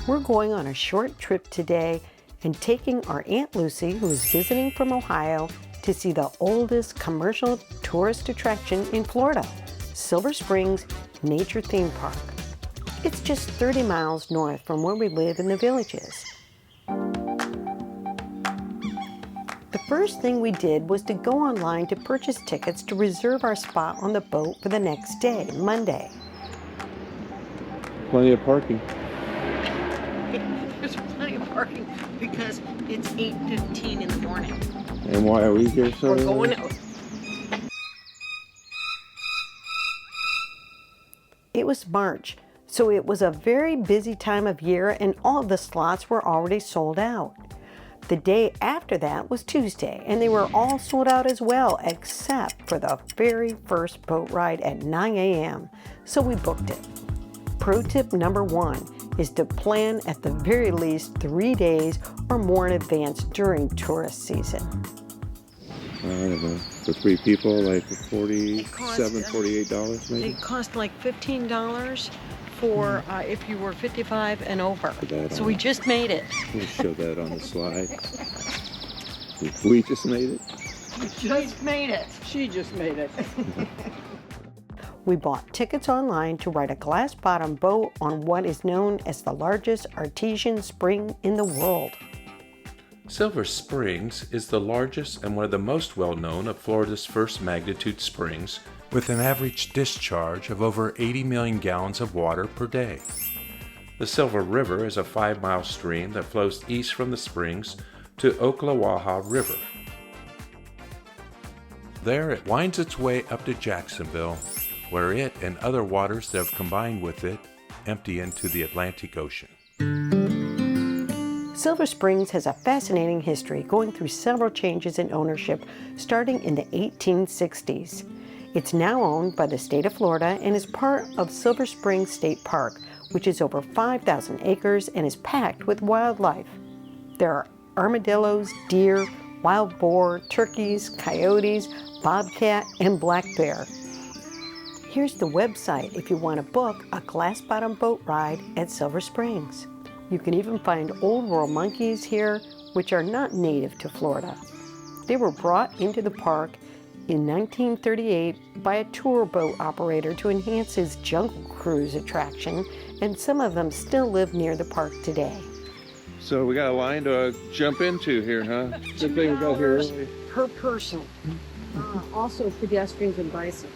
We're going on a short trip today and taking our Aunt Lucy, who is visiting from Ohio, to see the oldest commercial tourist attraction in Florida, Silver Springs Nature Theme Park. It's just 30 miles north from where we live in the Villages. The first thing we did was to go online to purchase tickets to reserve our spot on the boat for the next day, Monday. Plenty of parking. There's plenty of parking because it's 8:15 in the morning. And why are we here so We're going out. It was March, so it was a very busy time of year and all of the slots were already sold out. The day after that was Tuesday, and they were all sold out as well, except for the very first boat ride at 9 a.m., so we booked it. Pro tip number 1 is to plan at the very least 3 days or more in advance during tourist season. I don't know. For 3 people, like $47, $48 maybe? It cost like $15 for if you were 55 and over. So we just made it. We'll show that on the slide. We just made it? Just made it. She just made it. We bought tickets online to ride a glass-bottom boat on what is known as the largest artesian spring in the world. Silver Springs is the largest and one of the most well-known of Florida's first magnitude springs, with an average discharge of over 80 million gallons of water per day. The Silver River is a 5-mile stream that flows east from the springs to Ocklawaha River. There it winds its way up to Jacksonville, where it and other waters that have combined with it empty into the Atlantic Ocean. Silver Springs has a fascinating history, going through several changes in ownership starting in the 1860s. It's now owned by the state of Florida and is part of Silver Springs State Park, which is over 5,000 acres and is packed with wildlife. There are armadillos, deer, wild boar, turkeys, coyotes, bobcat, and black bear. Here's the website if you want to book a glass-bottom boat ride at Silver Springs. You can even find old world monkeys here, which are not native to Florida. They were brought into the park in 1938 by a tour boat operator to enhance his Jungle Cruise attraction, and some of them still live near the park today. So we got a line to jump into here, huh? Good thing we got here early. Per person. Also pedestrians and bicycles.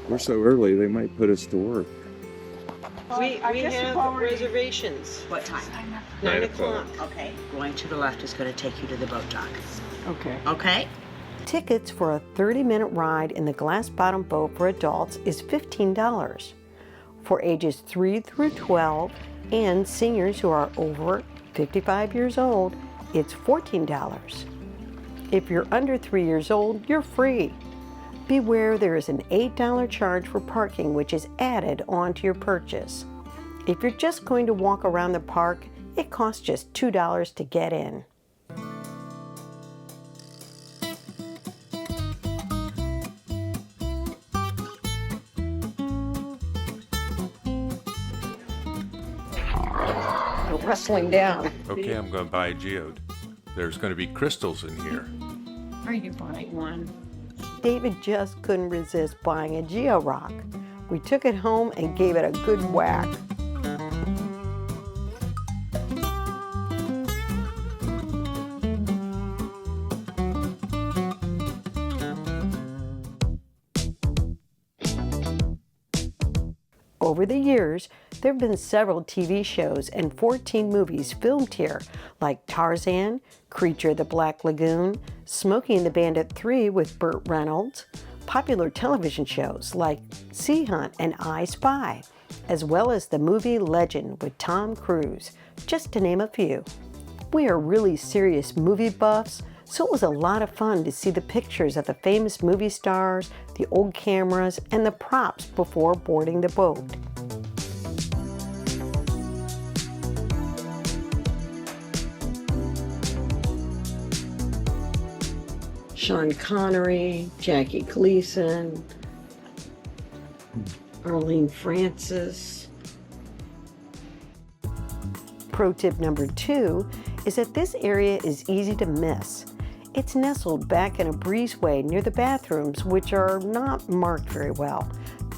We're so early, they might put us to work. We have reservations. What time? 9 o'clock. Okay. Going to the left is going to take you to the boat dock. Okay. Okay? Tickets for a 30-minute ride in the glass-bottom boat for adults is $15. For ages 3 through 12 and seniors who are over 55 years old, it's $14. If you're under 3 years old, you're free. Beware, there is an $8 charge for parking, which is added onto your purchase. If you're just going to walk around the park, it costs just $2 to get in. Wrestling down. Okay, I'm going to buy a Geode. There's going to be crystals in here. Are you buying one? David just couldn't resist buying a Geode. We took it home and gave it a good whack. Over the years, there have been several TV shows and 14 movies filmed here, like Tarzan, Creature of the Black Lagoon, Smokey and the Bandit 3 with Burt Reynolds, popular television shows like Sea Hunt and I Spy, as well as the movie Legend with Tom Cruise, just to name a few. We are really serious movie buffs, so it was a lot of fun to see the pictures of the famous movie stars, the old cameras, and the props before boarding the boat. Sean Connery, Jackie Gleason, Arlene Francis. Pro tip number 2 is that this area is easy to miss. It's nestled back in a breezeway near the bathrooms, which are not marked very well.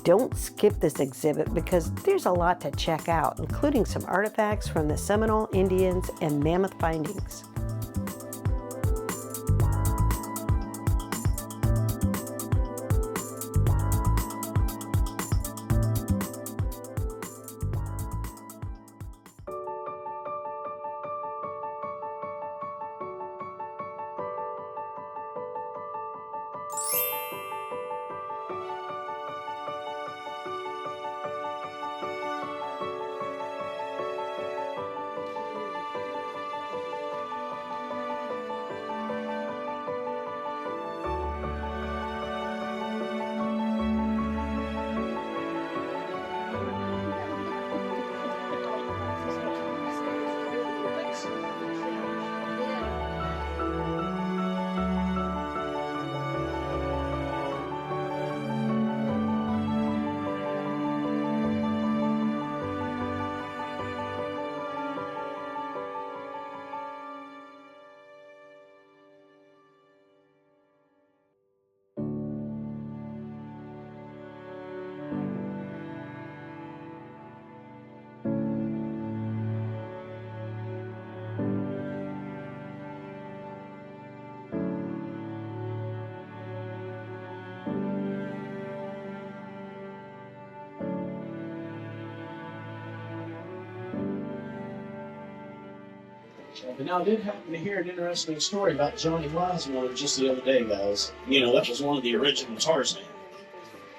Don't skip this exhibit because there's a lot to check out, including some artifacts from the Seminole Indians and mammoth findings. But now I did happen to hear an interesting story about Johnny Wiseman just the other day, guys. You know, that was one of the original Tarzan.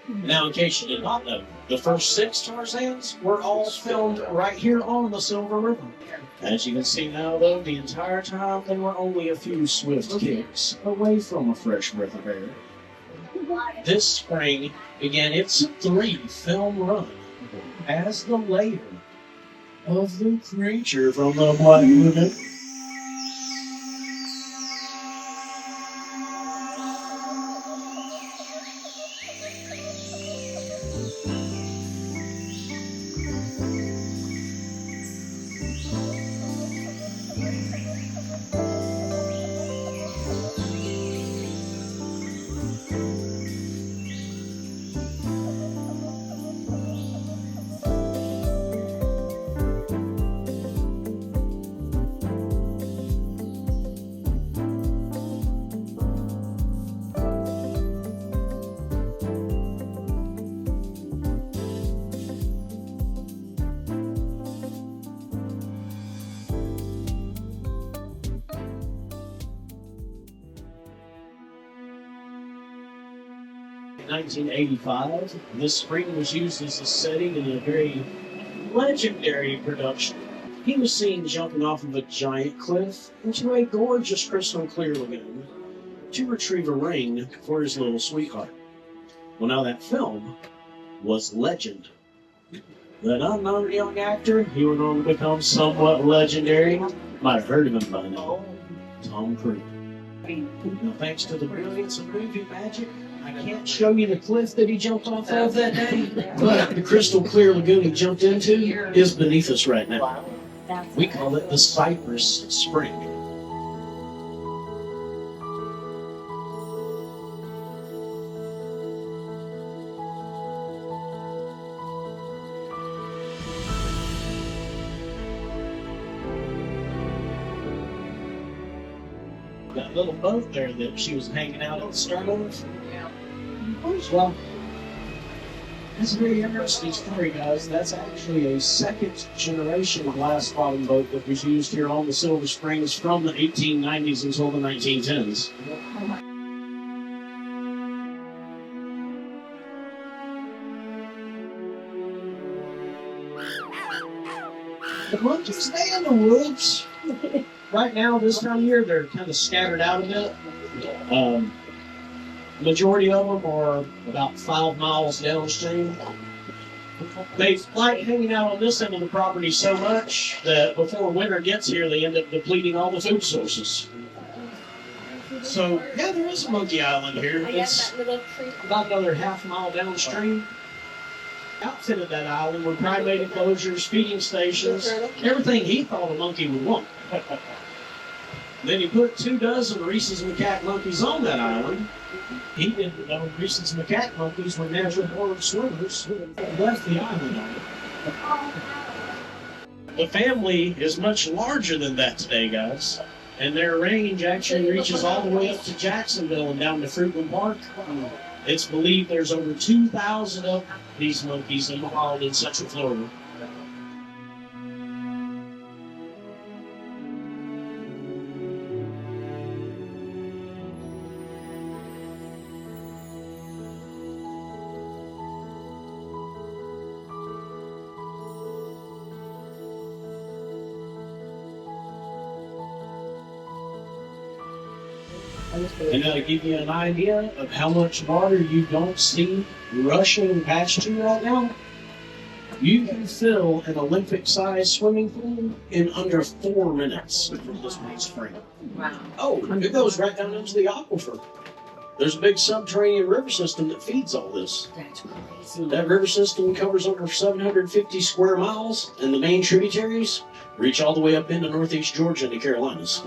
Now, in case you did not know, the first 6 Tarzans were all filmed right here on the Silver River. As you can see now, though, the entire time they were only a few swift kicks away from a fresh breath of air. This spring began its 3-film run as the lair of the creature from the Black Lagoon. In 1985, this spring was used as a setting in a very legendary production. He was seen jumping off of a giant cliff into a gorgeous crystal clear lagoon to retrieve a ring for his little sweetheart. Well, now that film was legend. That unknown young actor, he went on to become somewhat legendary. Might have heard of him by now. Tom Cruise. Now, thanks to the brilliance of movie magic, I can't show you the cliff that he jumped off of that day, but the crystal clear lagoon he jumped into is beneath us right now. We call it the Cypress Spring. That little boat there that she was hanging out at the stern of. Well, that's a very interesting story, guys. That's actually a second-generation glass bottom boat that was used here on the Silver Springs from the 1890s until the 1910s. The monkeys stay in the woods. Right now, this time of year, they're kind of scattered out a bit. Majority of them are about 5 miles downstream. They like hanging out on this end of the property so much that before winter gets here, they end up depleting all the food sources. So, yeah, there is a monkey island here. It's about another half mile downstream. Outfitted that island with primate enclosures, feeding stations, everything he thought a monkey would want. Then he put 24 Reese's macaque monkeys on that island. He didn't know Reese's macaque monkeys were natural born swimmers who had left the island on it. The family is much larger than that today, guys. And their range actually reaches all the way up to Jacksonville and down to Fruitland Park. It's believed there's over 2,000 of these monkeys in the wild in Central Florida. And to give you an idea of how much water you don't see rushing past you right now, you can fill an Olympic-sized swimming pool in under 4 minutes from this one spring. Wow. Oh, it goes right down into the aquifer. There's a big subterranean river system that feeds all this. That's crazy. That river system covers over 750 square miles, and the main tributaries reach all the way up into northeast Georgia and the Carolinas.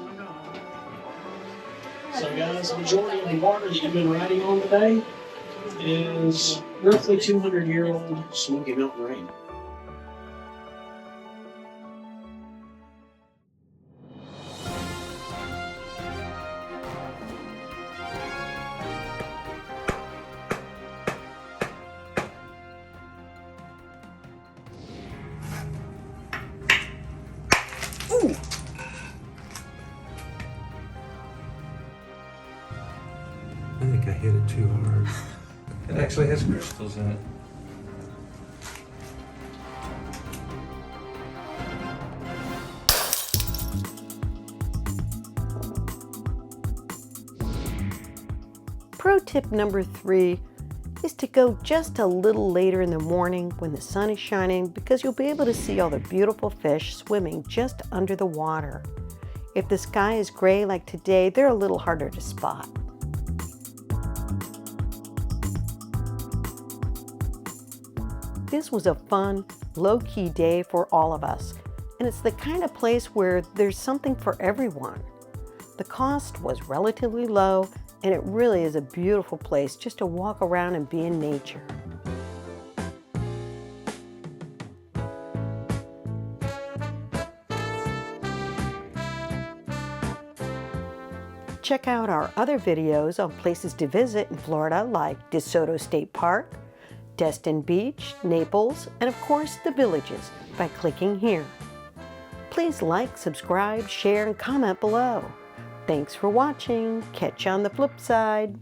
So guys, the majority of the water that you've been riding on today is roughly 200-year-old Smoky Mountain rain. I think I hit it too hard. It actually has crystals in it. Pro tip number 3 is to go just a little later in the morning when the sun is shining, because you'll be able to see all the beautiful fish swimming just under the water. If the sky is gray like today, they're a little harder to spot. This was a fun, low-key day for all of us, and it's the kind of place where there's something for everyone. The cost was relatively low, and it really is a beautiful place just to walk around and be in nature. Check out our other videos on places to visit in Florida, like DeSoto State Park, Destin Beach, Naples, and of course the Villages, by clicking here. Please like, subscribe, share, and comment below. Thanks for watching. Catch you on the flip side.